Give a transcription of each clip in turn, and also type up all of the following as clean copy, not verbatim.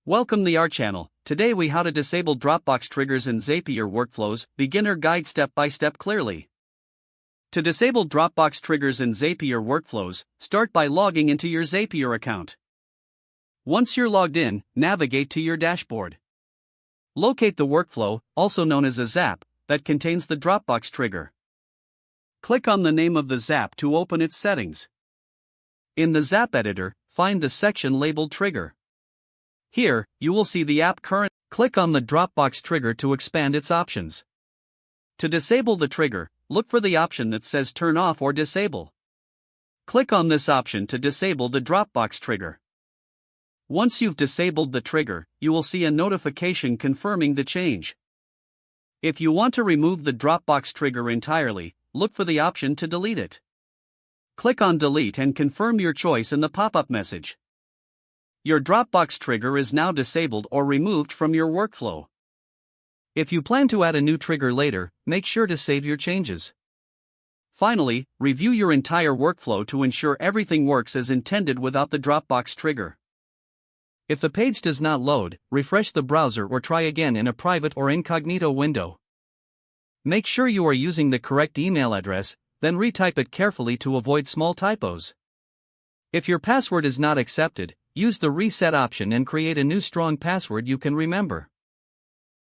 Welcome to our channel. Today we how to disable Dropbox triggers in Zapier workflows, beginner guide step by step clearly. To disable Dropbox triggers in Zapier workflows, start by logging into your Zapier account. Once you're logged in, navigate to your dashboard. Locate the workflow, also known as a zap, that contains the Dropbox trigger. Click on the name of the zap to open its settings. In the zap editor, find the section labeled Trigger. Here, you will see the app current. Click on the Dropbox trigger to expand its options. To disable the trigger, look for the option that says Turn Off or Disable. Click on this option to disable the Dropbox trigger. Once you've disabled the trigger, you will see a notification confirming the change. If you want to remove the Dropbox trigger entirely, look for the option to delete it. Click on Delete and confirm your choice in the pop-up message. Your Dropbox trigger is now disabled or removed from your workflow. If you plan to add a new trigger later, make sure to save your changes. Finally, review your entire workflow to ensure everything works as intended without the Dropbox trigger. If the page does not load, refresh the browser or try again in a private or incognito window. Make sure you are using the correct email address, then retype it carefully to avoid small typos. If your password is not accepted, use the reset option and create a new strong password you can remember.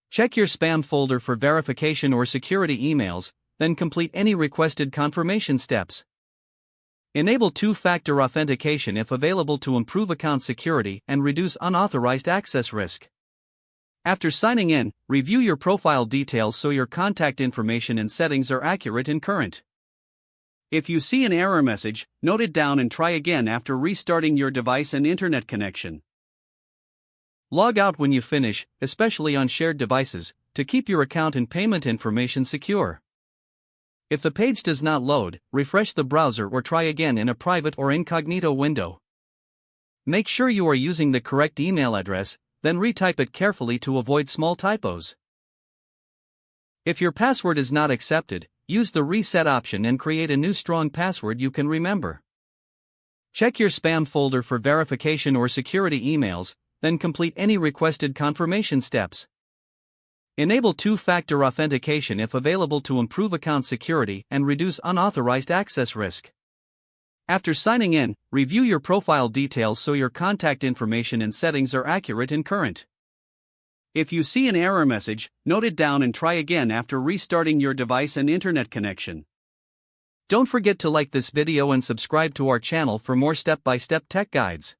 Check your spam folder for verification or security emails, then complete any requested confirmation steps. Enable two-factor authentication if available to improve account security and reduce unauthorized access risk. After signing in, review your profile details so your contact information and settings are accurate and current. If you see an error message, note it down and try again after restarting your device and internet connection. Log out when you finish, especially on shared devices, to keep your account and payment information secure. If the page does not load, refresh the browser or try again in a private or incognito window. Make sure you are using the correct email address, then retype it carefully to avoid small typos. If your password is not accepted, use the reset option and create a new strong password you can remember. Check your spam folder for verification or security emails, then complete any requested confirmation steps. Enable two-factor authentication if available to improve account security and reduce unauthorized access risk. After signing in, review your profile details so your contact information and settings are accurate and current. If you see an error message, note it down and try again after restarting your device and internet connection. Don't forget to like this video and subscribe to our channel for more step-by-step tech guides.